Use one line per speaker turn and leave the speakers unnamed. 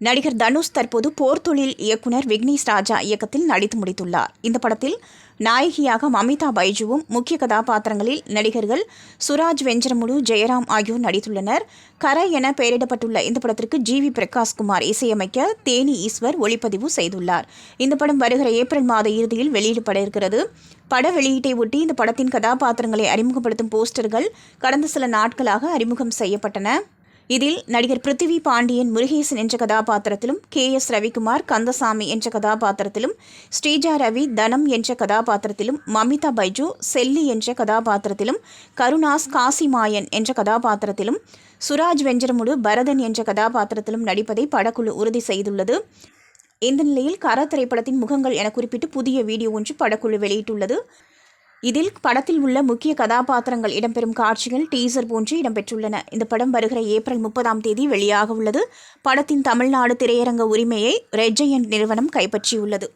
நடிகர் தனுஷ் தற்போது போர்த்தொழில் இயக்குனர் விக்னேஷ் ராஜா இயக்கத்தில் நடித்து முடித்துள்ளார். இந்த படத்தில் நாயகியாக மமிதா பைஜுவும், முக்கிய கதாபாத்திரங்களில் நடிகர்கள் சுராஜ் வெஞ்சரமுலு, ஜெயராம் ஆகியோர் நடித்துள்ளனர். கர என பெயரிடப்பட்டுள்ள இந்த படத்திற்கு ஜி.வி. பிரகாஷ்குமார் இசையமைக்க தேனி ஈஸ்வர் ஒளிப்பதிவு செய்துள்ளார். இந்த படம் வருகிற ஏப்ரல் மாத இறுதியில் வெளியிடப்பட இருக்கிறது. பட வெளியீட்டை ஒட்டி இந்த படத்தின் கதாபாத்திரங்களை அறிமுகப்படுத்தும் போஸ்டர்கள் கடந்த சில நாட்களாக அறிமுகம் செய்யப்பட்டன. இதில் நடிகர் பிருத்திவி பாண்டியன் முருகேசன் என்ற கதாபாத்திரத்திலும், கே.எஸ். ரவிக்குமார் கந்தசாமி என்ற கதாபாத்திரத்திலும், ஸ்ரீஜா ரவி தனம் என்ற கதாபாத்திரத்திலும், மமிதா பைஜு செல்லி என்ற கதாபாத்திரத்திலும், கருணாஸ் காசிமாயன் என்ற கதாபாத்திரத்திலும், சுராஜ் வெஞ்சரமுலு பரதன் என்ற கதாபாத்திரத்திலும் நடிப்பதை படக்குழு உறுதி செய்துள்ளது. இந்த நிலையில் கர திரைப்படத்தின் முகங்கள் என குறிப்பிட்டு புதிய வீடியோ ஒன்று படக்குழு வெளியிட்டுள்ளது. இதில் படத்தில் உள்ள முக்கிய கதாபாத்திரங்கள் இடம்பெறும் காட்சிகள் டீசர் போன்று இடம்பெற்றுள்ளன. இந்த படம் வருகிற ஏப்ரல் 30 வெளியாக உள்ளது. படத்தின் தமிழ்நாடு திரையரங்க உரிமையை ரெட் ஜெயண்ட் நிறுவனம் கைப்பற்றியுள்ளது.